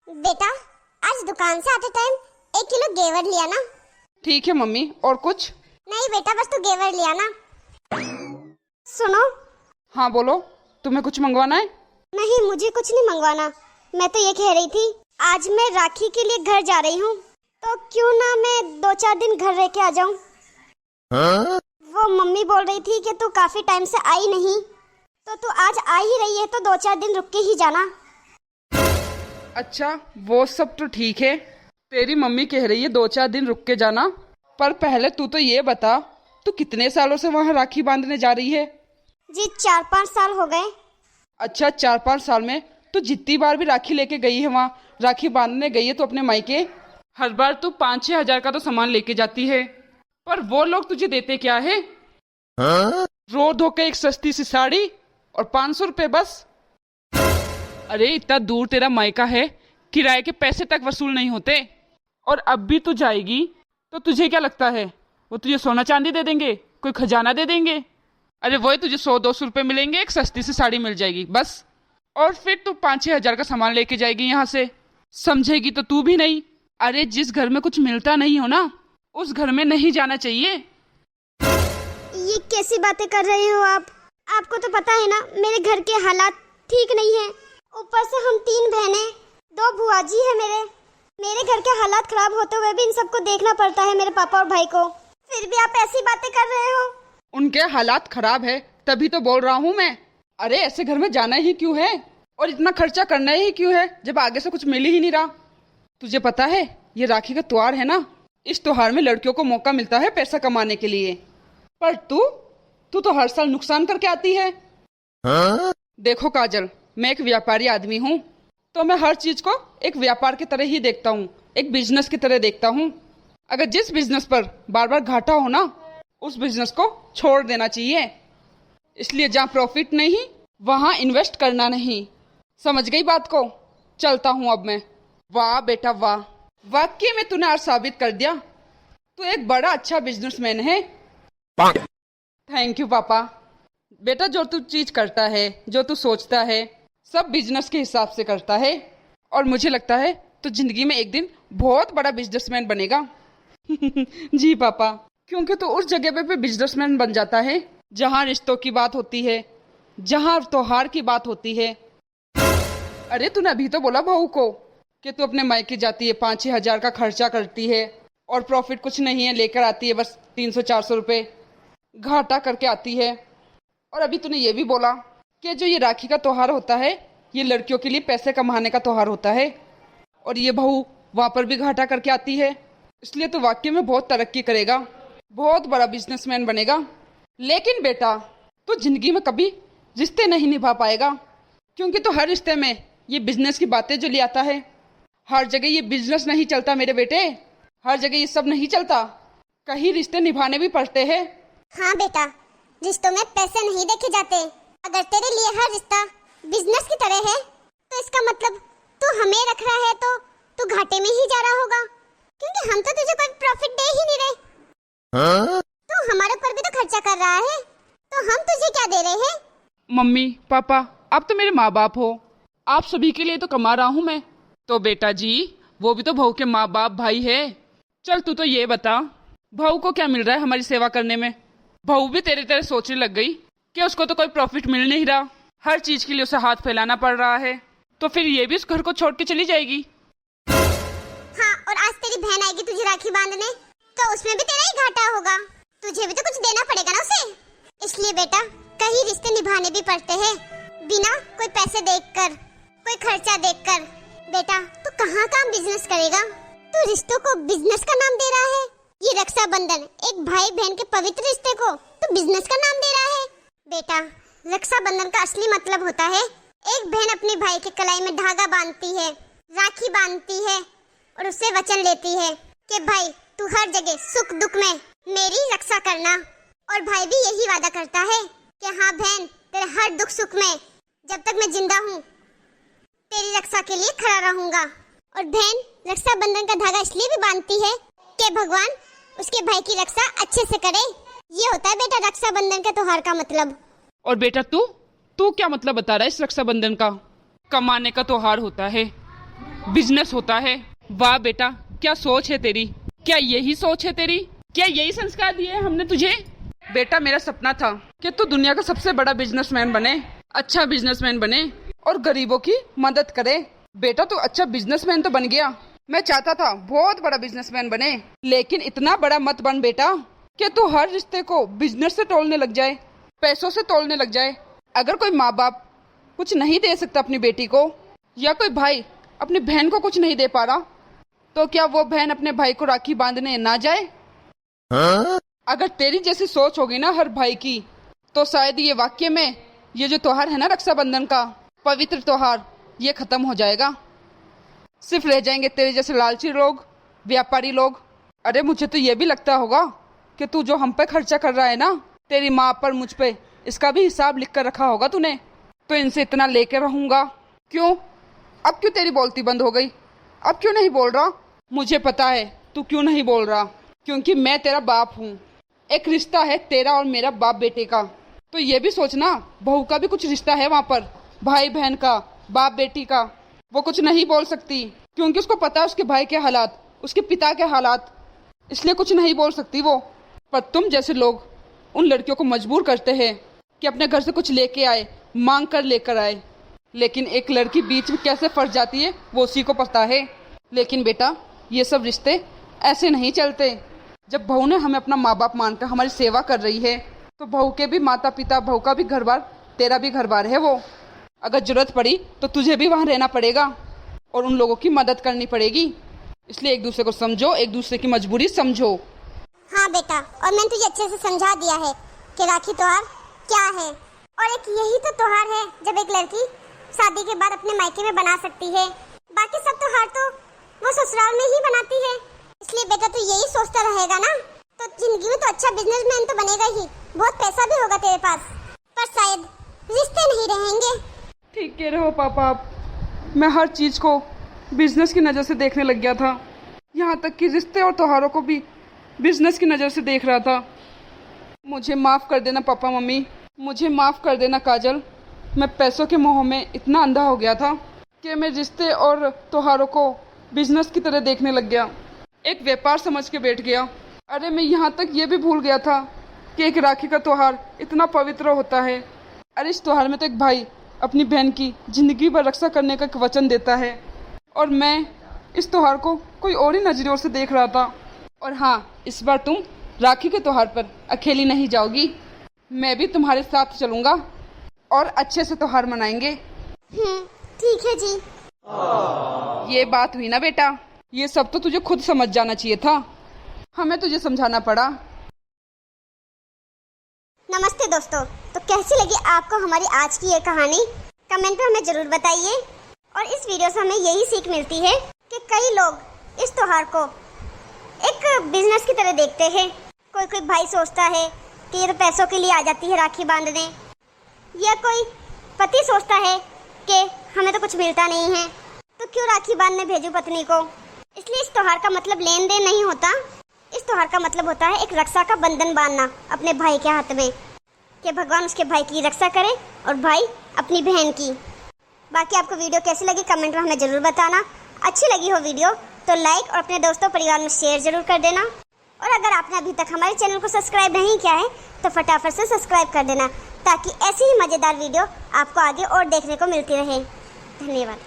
बेटा, आज दुकान से आते टाइम 1 किलो घेवर लिया ना। ठीक है मम्मी, और कुछ? नहीं बेटा, बस तू घेवर लिया ना। सुनो। हाँ बोलो, तुम्हें कुछ मंगवाना है? नहीं, मुझे कुछ नहीं मंगवाना। मैं तो ये कह रही थी, आज मैं राखी के लिए घर जा रही हूँ, तो क्यों ना मैं 2-4 दिन घर रह के आ जाऊँ। वो मम्मी बोल रही थी कि तू काफी टाइम से आई नहीं, तो तू आज आ ही रही है तो 2-4 दिन रुक के ही जाना। अच्छा, वो सब तो ठीक है। तेरी मम्मी कह रही है 2-4 दिन रुक के जाना, पर पहले तू तो ये बता, तू कितने सालों से वहाँ राखी बांधने जा रही है? जी 4-5 साल हो गए। अच्छा, 4-5 साल में तू जितनी बार भी राखी लेके गई है, वहाँ राखी बांधने गई है तो अपने मायके, हर बार तू 5-6 हजार का तो सामान लेके जाती है, पर वो लोग तुझे देते क्या है? रो धो के एक सस्ती सी साड़ी और 500 रुपए बस। अरे इतना दूर तेरा मायका है, किराए के पैसे तक वसूल नहीं होते, और अब भी तू जाएगी तो तुझे क्या लगता है वो तुझे सोना चांदी दे देंगे, कोई खजाना दे देंगे? अरे वही तुझे 100-200 रुपए मिलेंगे, एक सस्ती सी साड़ी मिल जाएगी बस, और फिर तू 5-6 हजार का सामान लेके जाएगी यहाँ से। समझेगी तो तू भी नहीं। अरे जिस घर में कुछ मिलता नहीं हो ना, उस घर में नहीं जाना चाहिए। ये कैसी बातें कर रहे हो आप? आपको तो पता है ना मेरे घर के हालात ठीक नहीं है। ऊपर से हम 3 बहनें, 2 बुआ जी है मेरे घर के हालात खराब होते हुए भी इन सबको देखना पड़ता है, मेरे पापा और भाई को। फिर भी आप ऐसी बातें कर रहे हो। उनके हालात खराब है तभी तो बोल रहा हूँ मैं। अरे ऐसे घर में जाना ही क्यों है, और इतना खर्चा करना ही क्यों है, जब आगे से कुछ मिल ही नहीं रहा। तुझे पता है ये राखी का त्योहार है ना, इस त्योहार में लड़कियों को मौका मिलता है पैसा कमाने के लिए, पर तू तो हर साल नुकसान करके आती है। देखो काजल, मैं एक व्यापारी आदमी हूँ, तो मैं हर चीज को एक व्यापार की तरह ही देखता हूँ, एक बिजनेस की तरह देखता हूँ। अगर जिस बिजनेस पर बार बार घाटा हो ना, उस बिजनेस को छोड़ देना चाहिए। इसलिए जहाँ प्रॉफिट नहीं वहाँ इन्वेस्ट करना नहीं। समझ गई बात को? चलता हूँ अब मैं। वाह बेटा वाह, वाकई में तूने आज साबित कर दिया, तू एक बड़ा अच्छा बिजनेसमैन है। थैंक यू पापा। बेटा, जो तू चीज करता है, जो तू सोचता है, सब बिजनेस के हिसाब से करता है, और मुझे लगता है तो जिंदगी में एक दिन बहुत बड़ा बिजनेसमैन बनेगा। जी पापा, क्योंकि तो उस जगह पे बिजनेसमैन बन जाता है जहाँ रिश्तों की बात होती है, जहाँ त्योहार की बात होती है। अरे तूने अभी तो बोला बहू को कि तू अपने मायके जाती है, 5-6 हजार का खर्चा करती है, और प्रॉफिट कुछ नहीं है, लेकर आती है बस 300-400 रुपए, घाटा करके आती है। और अभी तूने ये भी बोला कि जो ये राखी का त्योहार होता है, ये लड़कियों के लिए पैसे कमाने का त्योहार होता है, और ये बहू वहाँ पर भी घाटा करके आती है। इसलिए तो वाकई में बहुत तरक्की करेगा, बहुत बड़ा बिजनेसमैन बनेगा। लेकिन बेटा, तो जिंदगी में कभी रिश्ते नहीं निभा पाएगा, क्योंकि तो हर रिश्ते में ये बिजनेस की बातें जो ले आता है। हर जगह ये बिजनेस नहीं चलता मेरे बेटे, हर जगह ये सब नहीं चलता, कहीं रिश्ते निभाने भी पड़ते हैं। हाँ बेटा, रिश्तों में पैसे नहीं देखे जाते। अगर तेरे लिए हर रिश्ता बिजनेस की तरह है, तो इसका मतलब तू हमें रख रहा है तो तू घाटे में ही जा रहा होगा, क्योंकि हम तो तुझे कोई प्रॉफिट दे ही नहीं रहे। तू हमारे ऊपर भी तो खर्चा कर रहा है, तो हम तुझे क्या दे रहे हैं? मम्मी पापा, आप तो मेरे माँ बाप हो, आप सभी के लिए तो कमा रहा हूँ मैं, तो बेटा जी वो भी तो बहू के माँ बाप भाई है। चल तू तो ये बता, बहू को क्या मिल रहा है हमारी सेवा करने में? बहू भी तेरे तरह सोचने लग गई कि उसको तो कोई प्रॉफिट मिल नहीं रहा, हर चीज के लिए उसे हाथ फैलाना पड़ रहा है, तो फिर ये भी उस घर को छोड़ के चली जाएगी। हाँ, और आज तेरी बहन आएगी तुझे राखी बांधने, तो उसमें भी तेरा ही घाटा होगा, तुझे भी तो कुछ देना पड़ेगा ना उसे। इसलिए बेटा, कहीं रिश्ते निभाने भी पड़ते हैं, बिना कोई पैसे देखकर, कोई खर्चा देखकर। बेटा, तू कहाँ काम बिजनेस करेगा? तू रिश्तों को बिजनेस का नाम दे रहा है। ये रक्षाबंधन, एक भाई बहन के पवित्र रिश्ते को तू बिजनेस का नाम दे रहा है। बेटा, रक्षाबंधन का असली मतलब होता है, एक बहन अपने भाई के कलाई में धागा बांधती है, राखी बांधती है, और उससे वचन लेती है कि भाई तू हर जगह सुख दुख में मेरी रक्षा करना। और भाई भी यही वादा करता है कि हाँ बहन, तेरे हर दुख सुख में जब तक मैं जिंदा हूँ तेरी रक्षा के लिए खड़ा रहूंगा। और बहन रक्षाबंधन का धागा इसलिए भी बांधती है कि भगवान उसके भाई की रक्षा अच्छे से करे। ये होता है बेटा रक्षाबंधन के त्योहार का मतलब। और बेटा तू क्या मतलब बता रहा है इस रक्षाबंधन का? कमाने का त्योहार होता है, बिजनेस होता है। वाह बेटा, क्या सोच है तेरी, क्या यही सोच है तेरी, क्या यही संस्कार दिए हैं हमने तुझे? बेटा मेरा सपना था कि तू दुनिया का सबसे बड़ा बिजनेसमैन बने, अच्छा बिजनेसमैन बने और गरीबों की मदद करे। बेटा तू अच्छा बिजनेसमैन तो बन गया, मैं चाहता था बहुत बड़ा बिजनेसमैन बने, लेकिन इतना बड़ा मत बन बेटा कि तू हर रिश्ते को बिजनेस से तोड़ने लग जाए, पैसों से तोड़ने लग जाए। अगर कोई माँ बाप कुछ नहीं दे सकता अपनी बेटी को, या कोई भाई अपनी बहन को कुछ नहीं दे पा रहा, तो क्या वो बहन अपने भाई को राखी बांधने ना जाए? अगर तेरी जैसी सोच होगी ना हर भाई की, तो शायद ये वाक्य में ये जो त्योहार है ना रक्षाबंधन का पवित्र त्योहार, ये खत्म हो जाएगा। सिर्फ रह जाएंगे तेरे जैसे लालची लोग, व्यापारी लोग। अरे मुझे तो ये भी लगता होगा कि तू जो हम पे खर्चा कर रहा है ना, तेरी माँ पर, मुझ पे, इसका भी हिसाब लिख कर रखा होगा तूने। तो इनसे इतना लेकर रहूंगा। क्यों? अब क्यों तेरी बोलती बंद हो गई? अब क्यों नहीं बोल रहा? मुझे पता है तू क्यों नहीं बोल रहा, क्योंकि मैं तेरा बाप हूँ। एक रिश्ता है तेरा और मेरा बाप बेटे का, तो ये भी सोचना बहू का भी कुछ रिश्ता है वहाँ पर, भाई बहन का, बाप बेटी का। वो कुछ नहीं बोल सकती क्योंकि उसको पता है उसके भाई के हालात, उसके पिता के हालात, इसलिए कुछ नहीं बोल सकती वो। पर तुम जैसे लोग उन लड़कियों को मजबूर करते हैं कि अपने घर से कुछ लेके आए, मांग कर लेकर आए, लेकिन एक लड़की बीच में कैसे फंस जाती है वो उसी को पता है। लेकिन बेटा ये सब रिश्ते ऐसे नहीं चलते। जब बहू ने हमें अपना माँ बाप मानकर हमारी सेवा कर रही है, तो बहू के भी माता पिता, बहू का भी घर बार, तेरा भी घर बार है वो। अगर जरूरत पड़ी तो तुझे भी वहाँ रहना पड़ेगा और उन लोगों की मदद करनी पड़ेगी। इसलिए एक दूसरे को समझो, एक दूसरे की मजबूरी समझो। हाँ बेटा, और मैंने तुझे अच्छे से समझा दिया है कि राखी त्योहार क्या है, और एक यही तो त्योहार है जब एक लड़की शादी के बाद अपने मायके में बना सकती है। बाकी सब त्योहार तो वो ससुराल में ही बनाती है। इसलिए बेटा तू यही सोचता रहेगा ना, तो जिंदगी में तो अच्छा बिजनेसमैन तो बनेगा ही, बहुत पैसा भी होगा तेरे पास, पर शायद रिश्ते नहीं रहेंगे। ठीक कह रहे हो पापा आप। मैं हर चीज को बिजनेस की नज़र से देखने लग गया था, यहाँ तक कि रिश्ते और त्योहारों को भी बिजनेस की नज़र से देख रहा था। मुझे माफ़ कर देना पापा मम्मी, मुझे माफ़ कर देना काजल। मैं पैसों के मोह में इतना अंधा हो गया था कि मैं रिश्ते और त्योहारों को बिजनेस की तरह देखने लग गया, एक व्यापार समझ के बैठ गया। अरे मैं यहाँ तक ये भी भूल गया था कि एक राखी का त्योहार इतना पवित्र होता है। अरे इस त्योहार में तो एक भाई अपनी बहन की जिंदगी भर रक्षा करने का एक वचन देता है, और मैं इस त्योहार को कोई और ही नजरियों से देख रहा था। और हाँ, इस बार तुम राखी के त्योहार पर अकेली नहीं जाओगी, मैं भी तुम्हारे साथ चलूँगा और अच्छे से त्योहार मनाएंगे। ठीक है जी। ये बात हुई ना बेटा, ये सब तो तुझे खुद समझ जाना चाहिए था, हमें तुझे समझाना पड़ा। नमस्ते दोस्तों, तो कैसी लगी आपको हमारी आज की ये कहानी? कमेंट में हमें जरूर बताइए। और इस वीडियो से हमें यही सीख मिलती है कि कई लोग इस त्योहार को एक बिजनेस की तरह देखते हैं। कोई कोई भाई सोचता है कि ये तो पैसों के लिए आ जाती है राखी बांधने, या कोई पति सोचता है कि हमें तो कुछ मिलता नहीं है तो क्यों राखी बांधने भेजूं पत्नी को। इसलिए इस त्योहार का मतलब लेन देन नहीं होता, इस त्योहार का मतलब होता है एक रक्षा का बंधन बांधना अपने भाई के हाथ में, कि भगवान उसके भाई की रक्षा करे और भाई अपनी बहन की। बाकी आपको वीडियो कैसी लगी कमेंट में हमें जरूर बताना। अच्छी लगी हो वीडियो तो लाइक और अपने दोस्तों परिवार में शेयर जरूर कर देना। और अगर आपने अभी तक हमारे चैनल को सब्सक्राइब नहीं किया है तो फटाफट से सब्सक्राइब कर देना, ताकि ऐसी ही मज़ेदार वीडियो आपको आगे और देखने को मिलती रहे। धन्यवाद।